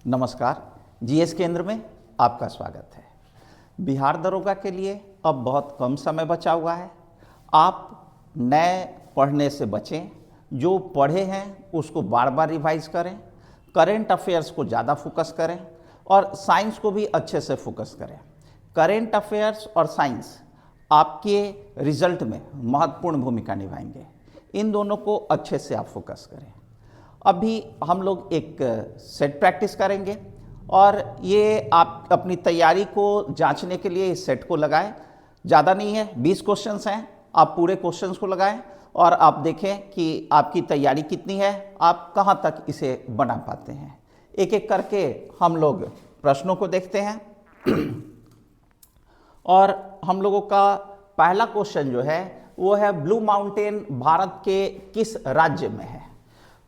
नमस्कार। जीएस केंद्र में आपका स्वागत है। बिहार दरोगा के लिए अब बहुत कम समय बचा हुआ है। आप नए पढ़ने से बचें, जो पढ़े हैं उसको बार बार रिवाइज करें, करेंट अफेयर्स को ज़्यादा फोकस करें और साइंस को भी अच्छे से फोकस करें। करेंट अफेयर्स और साइंस आपके रिजल्ट में महत्वपूर्ण भूमिका निभाएंगे। इन दोनों को अच्छे से आप फोकस करें। अभी हम लोग एक सेट प्रैक्टिस करेंगे और ये आप अपनी तैयारी को जांचने के लिए इस सेट को लगाएं। ज़्यादा नहीं है, 20 क्वेश्चंस हैं। आप पूरे क्वेश्चंस को लगाएं और आप देखें कि आपकी तैयारी कितनी है, आप कहाँ तक इसे बना पाते हैं। एक एक करके हम लोग प्रश्नों को देखते हैं और हम लोगों का पहला क्वेश्चन जो है वो है, ब्लू माउंटेन भारत के किस राज्य में है?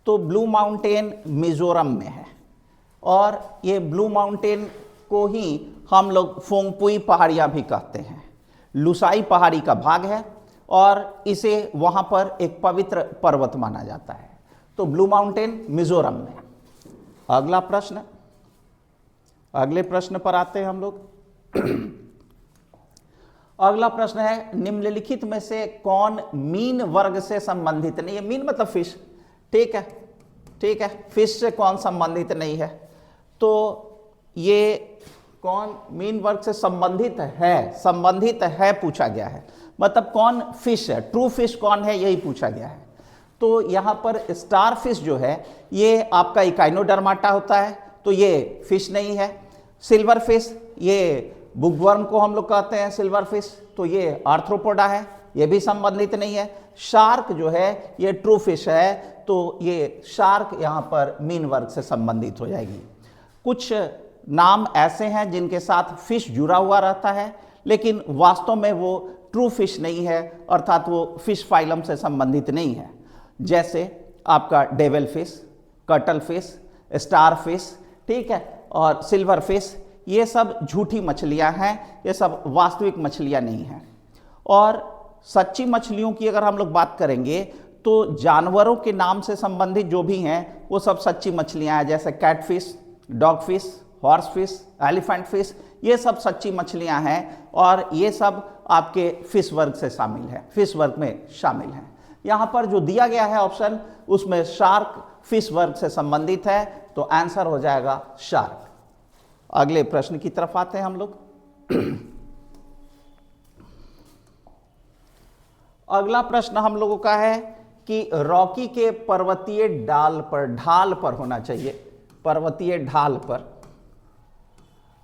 तो ब्लू माउंटेन मिजोरम में है और ये ब्लू माउंटेन को ही हम लोग फोंगपुई पहाड़ियाँ भी कहते हैं। लुसाई पहाड़ी का भाग है और इसे वहाँ पर एक पवित्र पर्वत माना जाता है। तो ब्लू माउंटेन मिजोरम में। अगले प्रश्न पर आते हैं हम लोग। अगला प्रश्न है, निम्नलिखित में से कौन मीन वर्ग से संबंधित नहीं है? मीन मतलब फिश, ठीक है, फिश से कौन संबंधित नहीं है? तो ये कौन मीन वर्ग से संबंधित है पूछा गया है। मतलब कौन फिश है, ट्रू फिश कौन है, यही पूछा गया है। तो यहाँ पर स्टार फिश जो है ये आपका इकाइनोडर्माटा होता है, तो ये फिश नहीं है। सिल्वर फिश, ये बुकवर्म को हम लोग कहते हैं सिल्वर फिश, तो ये आर्थ्रोपोडा है, ये भी संबंधित नहीं है। शार्क जो है ये ट्रू फिश है, तो ये शार्क यहाँ पर मीन वर्ग से संबंधित हो जाएगी। कुछ नाम ऐसे हैं जिनके साथ फिश जुड़ा हुआ रहता है, लेकिन वास्तव में वो ट्रू फिश नहीं है, अर्थात वो फिश फाइलम से संबंधित नहीं है। जैसे आपका devil fish, cuttle fish, star fish, ठीक है, और सिल्वर फिश, ये सब झूठी मछलियाँ हैं, ये सब वास्तविक मछलियाँ नहीं हैं। और सच्ची मछलियों की अगर हम लोग बात करेंगे तो जानवरों के नाम से संबंधित जो भी हैं वो सब सच्ची मछलियां हैं। जैसे cat fish, dog fish, horse fish, elephant fish, ये सब सच्ची मछलियां हैं और ये सब आपके फिश वर्ग से शामिल है, फिश वर्ग में शामिल हैं। यहाँ पर जो दिया गया है ऑप्शन, उसमें शार्क फिश वर्ग से संबंधित है, तो आंसर हो जाएगा शार्क। अगले प्रश्न की तरफ आते हैं हम लोग। अगला प्रश्न हम लोगों का है कि रॉकी के पर्वतीय ढाल पर होना चाहिए। पर्वतीय ढाल पर,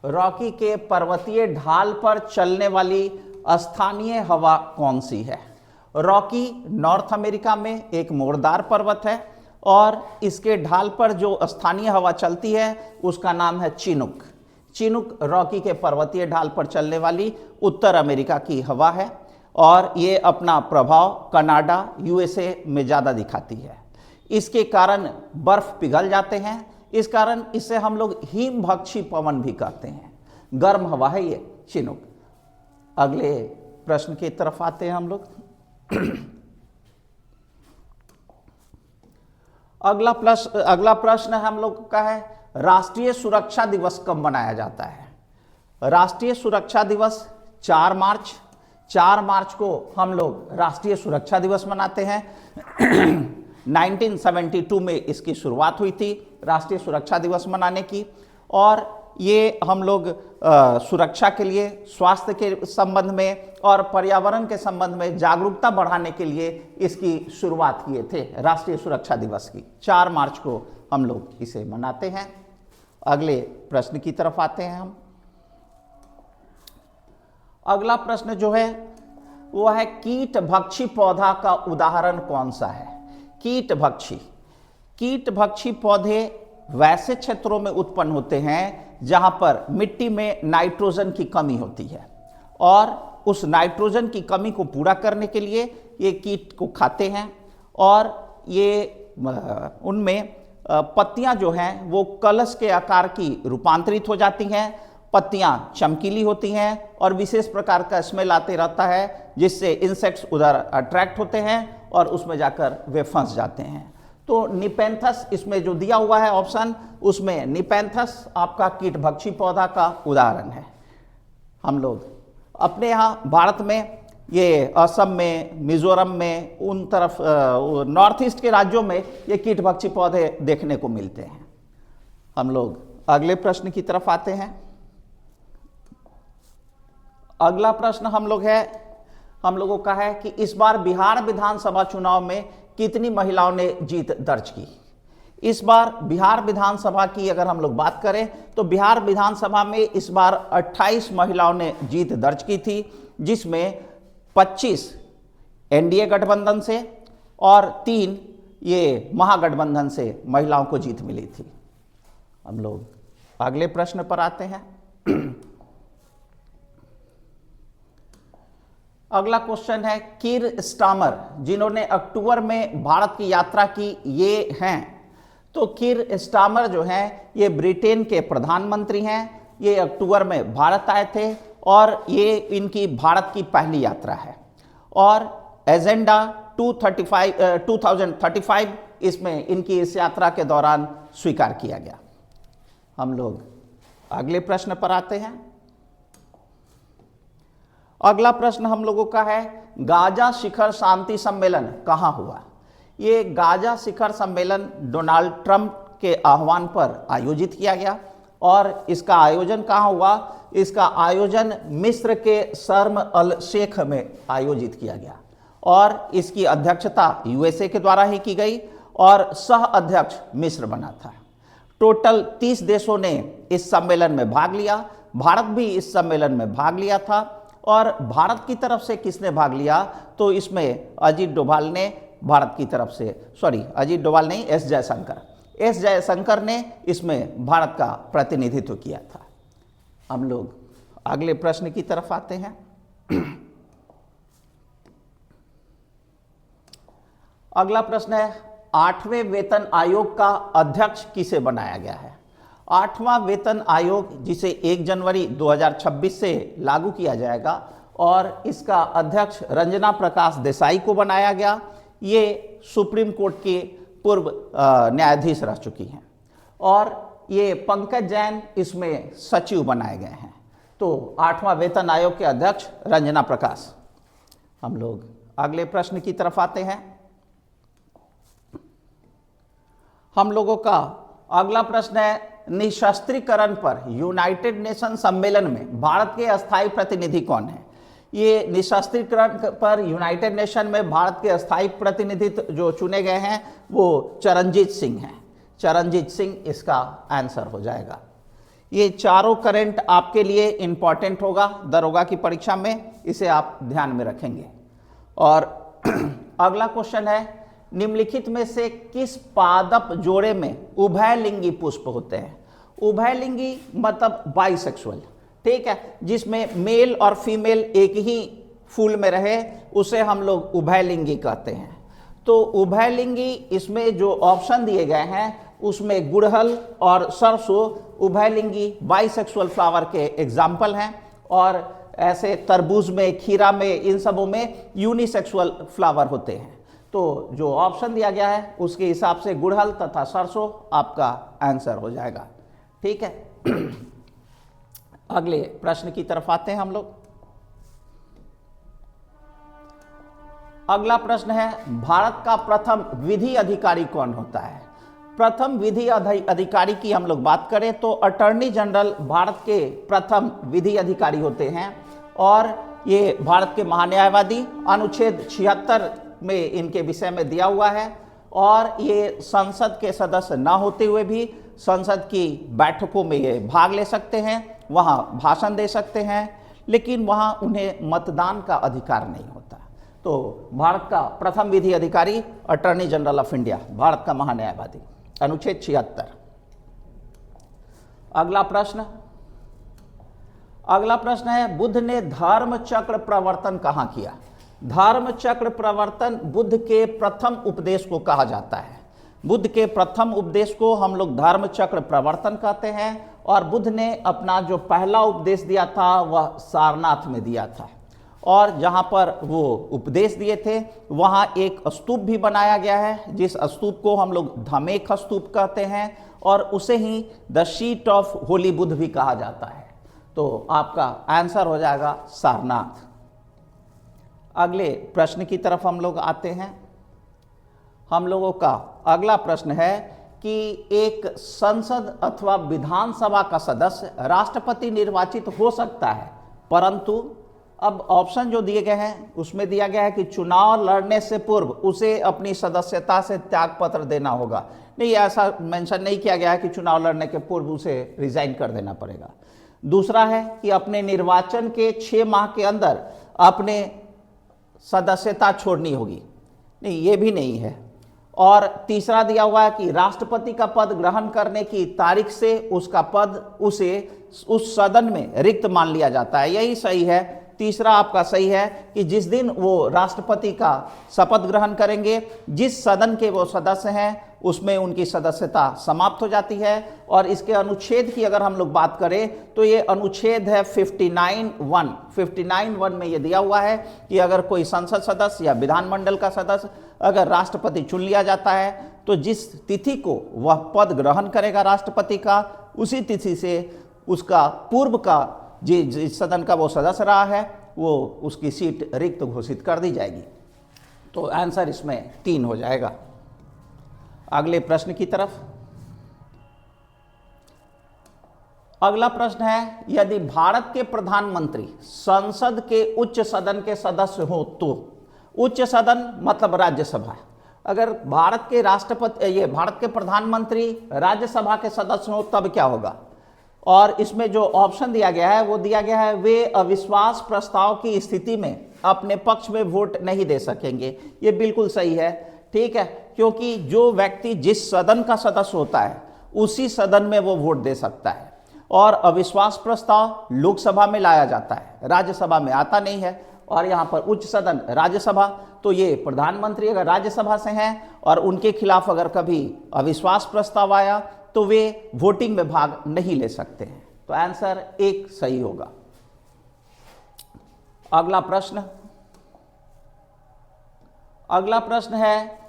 रॉकी के पर्वतीय ढाल पर चलने वाली स्थानीय हवा कौन सी है? रॉकी नॉर्थ अमेरिका में एक मोड़दार पर्वत है और इसके ढाल पर जो स्थानीय हवा चलती है उसका नाम है चिनुक। चिनुक रॉकी के पर्वतीय ढाल पर चलने वाली उत्तर अमेरिका की हवा है और ये अपना प्रभाव कनाडा, यूएसए में ज़्यादा दिखाती है। इसके कारण बर्फ पिघल जाते हैं, इस कारण इसे हम लोग हिमभक्षी पवन भी कहते हैं। गर्म हवा है ये चिनुक। अगले प्रश्न की तरफ आते हैं हम लोग। अगला प्रश्न हम लोग का है, राष्ट्रीय सुरक्षा दिवस कब मनाया जाता है? राष्ट्रीय सुरक्षा दिवस 4 मार्च को हम लोग राष्ट्रीय सुरक्षा दिवस मनाते हैं। 1972 में इसकी शुरुआत हुई थी राष्ट्रीय सुरक्षा दिवस मनाने की, और ये हम लोग सुरक्षा के लिए, स्वास्थ्य के संबंध में और पर्यावरण के संबंध में जागरूकता बढ़ाने के लिए इसकी शुरुआत किए थे, राष्ट्रीय सुरक्षा दिवस की। 4 मार्च को हम लोग इसे मनाते हैं। अगले प्रश्न की तरफ आते हैं हम। अगला प्रश्न जो है वो है, कीटभक्षी पौधा का उदाहरण कौन सा है? कीटभक्षी पौधे वैसे क्षेत्रों में उत्पन्न होते हैं जहां पर मिट्टी में नाइट्रोजन की कमी होती है और उस नाइट्रोजन की कमी को पूरा करने के लिए ये कीट को खाते हैं और ये उनमें पत्तियां जो हैं वो कलश के आकार की रूपांतरित हो जाती हैं। पत्तियां चमकीली होती हैं और विशेष प्रकार का स्मेल आते रहता है, जिससे इंसेक्ट्स उधर अट्रैक्ट होते हैं और उसमें जाकर वे फंस जाते हैं। तो निपेंथस इसमें जो दिया हुआ है ऑप्शन, उसमें निपेंथस आपका कीटभक्षी पौधा का उदाहरण है। हम लोग अपने यहाँ भारत में ये असम में, मिजोरम में, उन तरफ नॉर्थ ईस्ट के राज्यों में ये कीटभक्षी पौधे देखने को मिलते हैं। हम लोग अगले प्रश्न की तरफ आते हैं। अगला प्रश्न हम लोगों का है कि इस बार बिहार विधानसभा चुनाव में कितनी महिलाओं ने जीत दर्ज की। इस बार बिहार विधानसभा की अगर हम लोग बात करें तो बिहार विधानसभा में इस बार 28 महिलाओं ने जीत दर्ज की थी, जिसमें 25 एनडीए गठबंधन से और 3 ये महागठबंधन से महिलाओं को जीत मिली थी। हम लोग अगले प्रश्न पर आते हैं। अगला क्वेश्चन है, कीर स्टामर जिन्होंने अक्टूबर में भारत की यात्रा की ये हैं। तो कीर स्टामर जो हैं ये ब्रिटेन के प्रधानमंत्री हैं। ये अक्टूबर में भारत आए थे और ये इनकी भारत की पहली यात्रा है और एजेंडा 2035 इसमें इनकी इस यात्रा के दौरान स्वीकार किया गया। हम लोग अगले प्रश्न पर आते हैं। अगला प्रश्न हम लोगों का है, गाजा शिखर शांति सम्मेलन कहाँ हुआ। ये गाजा शिखर सम्मेलन डोनाल्ड ट्रंप के आह्वान पर आयोजित किया गया और इसका आयोजन कहाँ हुआ। इसका आयोजन मिस्र के शर्म अल शेख में आयोजित किया गया और इसकी अध्यक्षता यूएसए के द्वारा ही की गई और सह अध्यक्ष मिस्र बना था। टोटल 30 देशों ने इस सम्मेलन में भाग लिया। भारत भी इस सम्मेलन में भाग लिया था और भारत की तरफ से किसने भाग लिया, तो इसमें अजीत डोभाल ने भारत की तरफ से, अजीत डोभाल नहीं, एस जयशंकर ने इसमें भारत का प्रतिनिधित्व किया था। हम लोग अगले प्रश्न की तरफ आते हैं। अगला प्रश्न है, 8वें वेतन आयोग का अध्यक्ष किसे बनाया गया है। 8वां वेतन आयोग जिसे 1 जनवरी 2026 से लागू किया जाएगा और इसका अध्यक्ष रंजना प्रकाश देसाई को बनाया गया। ये सुप्रीम कोर्ट के पूर्व न्यायाधीश रह चुकी हैं और ये पंकज जैन इसमें सचिव बनाए गए हैं। तो 8वां वेतन आयोग के अध्यक्ष रंजना प्रकाश। हम लोग अगले प्रश्न की तरफ आते हैं। हम लोगों का अगला प्रश्न है, निशस्त्रीकरण पर यूनाइटेड नेशन सम्मेलन में भारत के अस्थायी प्रतिनिधि कौन है। ये निशस्त्रीकरण पर यूनाइटेड नेशन में भारत के अस्थायी प्रतिनिधि जो चुने गए हैं वो चरणजीत सिंह हैं। चरणजीत सिंह इसका आंसर हो जाएगा। ये चारों करंट आपके लिए इंपॉर्टेंट होगा दरोगा की परीक्षा में, इसे आप ध्यान में रखेंगे। और अगला क्वेश्चन है, निम्नलिखित में से किस पादप जोड़े में उभयलिंगी पुष्प होते हैं। उभयलिंगी मतलब बाइसेक्सुअल, ठीक है, जिसमें मेल और फीमेल एक ही फूल में रहे उसे हम लोग उभयलिंगी कहते हैं। तो उभयलिंगी इसमें जो ऑप्शन दिए गए हैं उसमें गुड़हल और सरसों उभयलिंगी बाइसेक्सुअल फ्लावर के एग्जाम्पल हैं और ऐसे तरबूज में, खीरा में, इन सबों में यूनिसेक्सुअल फ्लावर होते हैं। तो जो ऑप्शन दिया गया है उसके हिसाब से गुड़हल तथा सरसों आपका आंसर हो जाएगा, ठीक है। अगले प्रश्न की तरफ आते हैं हम लोग। अगला प्रश्न है, भारत का प्रथम विधि अधिकारी कौन होता है। प्रथम विधि अधिकारी की हम लोग बात करें तो अटॉर्नी जनरल भारत के प्रथम विधि अधिकारी होते हैं और ये भारत के महान्यायवादी अनुच्छेद 76 में इनके विषय में दिया हुआ है और ये संसद के सदस्य ना होते हुए भी संसद की बैठकों में ये भाग ले सकते हैं, वहाँ भाषण दे सकते हैं, लेकिन वहाँ उन्हें मतदान का अधिकार नहीं होता। तो भारत का प्रथम विधि अधिकारी attorney general of India, Bharat का महान्यायवादी, अनुच्छेद 76। अगला प्रश्न है, बुद्ध ने धर्म चक्र प्रवर्तन कहाँ किया। धर्म चक्र प्रवर्तन बुद्ध के प्रथम उपदेश को कहा जाता है। बुद्ध के प्रथम उपदेश को हम लोग धर्म चक्र प्रवर्तन कहते हैं और बुद्ध ने अपना जो पहला उपदेश दिया था वह सारनाथ में दिया था और जहाँ पर वो उपदेश दिए थे वहाँ एक स्तूप भी बनाया गया है, जिस स्तूप को हम लोग धमेख स्तूप कहते हैं, और उसे ही the seat of holy Buddha भी कहा जाता है। तो आपका आंसर हो जाएगा सारनाथ। अगले प्रश्न की तरफ हम लोग आते हैं। हम लोगों का अगला प्रश्न है कि एक संसद अथवा विधानसभा का सदस्य राष्ट्रपति निर्वाचित हो सकता है, परंतु अब ऑप्शन जो दिए गए हैं उसमें दिया गया है कि चुनाव लड़ने से पूर्व उसे अपनी सदस्यता से त्यागपत्र देना होगा। नहीं, ऐसा मेंशन नहीं किया गया है कि चुनाव लड़ने के पूर्व उसे रिजाइन कर देना पड़ेगा। दूसरा है कि अपने निर्वाचन के 6 माह के अंदर अपने सदस्यता छोड़नी होगी। नहीं, ये भी नहीं है। और तीसरा दिया हुआ है कि राष्ट्रपति का पद ग्रहण करने की तारीख से उसका पद उसे उस सदन में रिक्त मान लिया जाता है। यही सही है। तीसरा आपका सही है कि जिस दिन वो राष्ट्रपति का शपथ ग्रहण करेंगे, जिस सदन के वो सदस्य हैं उसमें उनकी सदस्यता समाप्त हो जाती है। और इसके अनुच्छेद की अगर हम लोग बात करें तो ये अनुच्छेद है 59(1) में ये दिया हुआ है कि अगर कोई संसद सदस्य या विधानमंडल का सदस्य अगर राष्ट्रपति चुन लिया जाता है तो जिस तिथि को वह पद ग्रहण करेगा राष्ट्रपति का, उसी तिथि से उसका पूर्व का जिस सदन का वो सदस्य रहा है वो उसकी सीट रिक्त घोषित कर दी जाएगी। तो आंसर इसमें 3 हो जाएगा। अगले प्रश्न की तरफ। अगला प्रश्न है, यदि भारत के प्रधानमंत्री संसद के उच्च सदन के सदस्य हो तो, उच्च सदन मतलब राज्यसभा, अगर भारत के भारत के प्रधानमंत्री राज्यसभा के सदस्य हो तब क्या होगा? और इसमें जो ऑप्शन दिया गया है वो दिया गया है वे अविश्वास प्रस्ताव की स्थिति में अपने पक्ष में वोट नहीं दे सकेंगे। ये बिल्कुल सही है, ठीक है, क्योंकि जो व्यक्ति जिस सदन का सदस्य होता है उसी सदन में वो वोट दे सकता है। और अविश्वास प्रस्ताव लोकसभा में लाया जाता है, राज्यसभा में आता नहीं है। और यहाँ पर उच्च सदन राज्यसभा, तो ये प्रधानमंत्री अगर राज्यसभा से हैं और उनके खिलाफ अगर कभी अविश्वास प्रस्ताव आया तो वे वोटिंग में भाग नहीं ले सकते हैं। तो आंसर 1 सही होगा। अगला प्रश्न है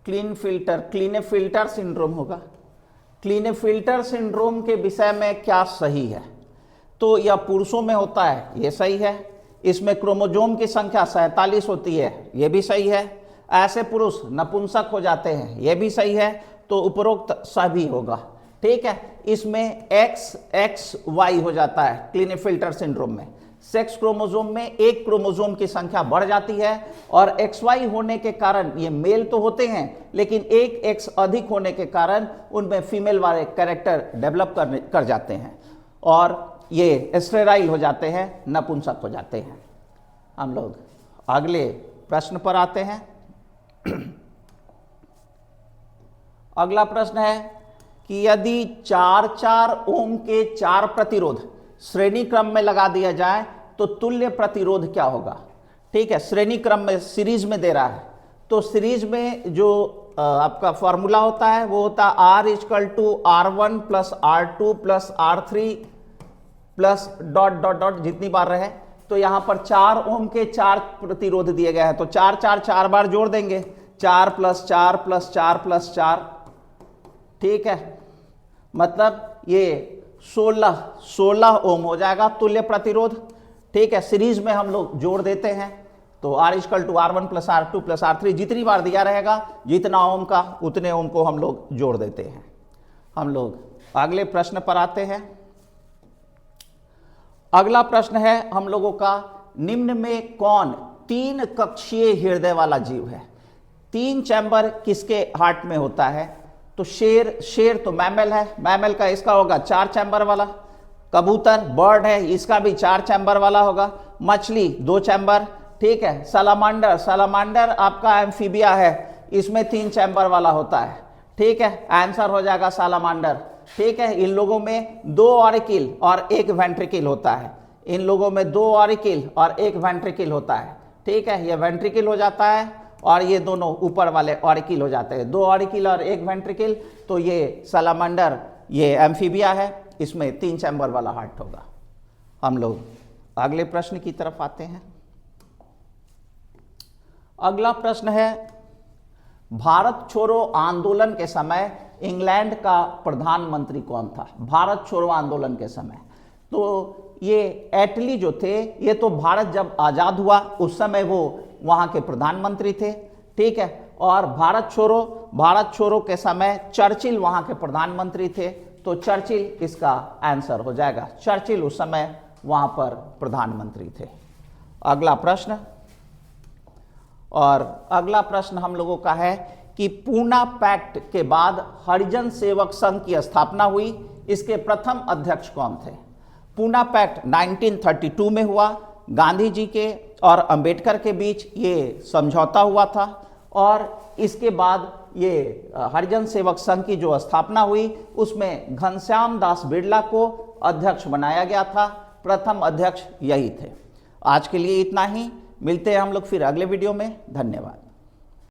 क्लीनेफिल्टर सिंड्रोम होगा। क्लीनेफिल्टर सिंड्रोम के विषय में क्या सही है? तो यह पुरुषों में होता है, यह सही है। इसमें क्रोमोजोम की संख्या 47 होती है, यह भी सही है। ऐसे पुरुष नपुंसक हो जाते हैं, यह भी सही है। तो उपरोक्त सभी होगा, ठीक है। इसमें XXY हो जाता है क्लीनेफिल्टर सिंड्रोम में। सेक्स क्रोमोजोम में एक क्रोमोजोम की संख्या बढ़ जाती है और XY होने के कारण ये मेल तो होते हैं लेकिन एक X अधिक होने के कारण उनमें फीमेल वाले कैरेक्टर डेवलप कर जाते हैं और ये स्टेराइल हो जाते हैं, नपुंसक हो जाते हैं। हम लोग अगले प्रश्न पर आते हैं। अगला प्रश्न है कि यदि 4-4 ओम के 4 प्रतिरोध श्रेणी क्रम में लगा दिया जाए तो तुल्य प्रतिरोध क्या होगा? ठीक है, श्रेणी क्रम में सीरीज में दे रहा है तो सीरीज में जो आपका फॉर्मूला होता है वो होता है R = R1 + R2 + R3 plus ... जितनी बार रहे। तो यहां पर 4 ओम के 4 प्रतिरोध दिए गए हैं तो 4 बार जोड़ देंगे, 4 + 4 + 4 + 4, ठीक है, मतलब ये 16 ओम हो जाएगा तुल्य प्रतिरोध, ठीक है। सीरीज में हम लोग जोड़ देते हैं तो R = R1 + R2 + R3, जितनी बार दिया रहेगा जितना ओम का उतने ओम को हम लोग जोड़ देते हैं। हम लोग अगले प्रश्न पर आते हैं। अगला प्रश्न है हम लोगों का, निम्न में कौन 3 कक्षीय हृदय वाला जीव है? 3 चैम्बर किसके हार्ट में होता है? तो शेर तो मैमल है, मैमल का इसका होगा 4 चैम्बर वाला। कबूतर बर्ड है, इसका भी 4 चैम्बर वाला होगा। मछली 2 चैम्बर, ठीक है। सलामांडर आपका एम्फीबिया है, इसमें 3 चैम्बर वाला होता है, ठीक है। आंसर हो जाएगा सलामांडर, ठीक है। इन लोगों में 2 ऑरिकिल और 1 वेंट्रिकल होता है, इन लोगों में 2 ऑरिकिल और 1 वेंट्रिकल होता है, ठीक है। ये वेंट्रिकल हो जाता है और ये दोनों ऊपर वाले ऑरिकिल हो जाते हैं, 2 ऑरिकिल और 1 वेंट्रिकल। तो ये सलामांडर ये एम्फीबिया है, इसमें 3 चैम्बर वाला हार्ट होगा। हम लोग अगले प्रश्न की तरफ आते हैं। अगला प्रश्न है, भारत छोड़ो आंदोलन के समय इंग्लैंड का प्रधानमंत्री कौन था? भारत छोड़ो आंदोलन के समय तो ये एटली जो थे, ये तो भारत जब आजाद हुआ उस समय वो वहां के प्रधानमंत्री थे, ठीक है। और भारत छोड़ो के समय चर्चिल वहां के प्रधानमंत्री थे, तो चर्चिल इसका आंसर हो जाएगा। चर्चिल उस समय वहां पर प्रधानमंत्री थे। अगला प्रश्न, और अगला प्रश्न हम लोगों का है कि पूना पैक्ट के बाद हरिजन सेवक संघ की स्थापना हुई, इसके प्रथम अध्यक्ष कौन थे? पूना पैक्ट 1932 में हुआ, गांधी जी के और अंबेडकर के बीच ये समझौता हुआ था, और इसके बाद ये हरिजन सेवक संघ की जो स्थापना हुई उसमें घनश्याम दास बिरला को अध्यक्ष बनाया गया था। प्रथम अध्यक्ष यही थे। आज के लिए इतना ही, मिलते हैं हम लोग फिर अगले वीडियो में। धन्यवाद।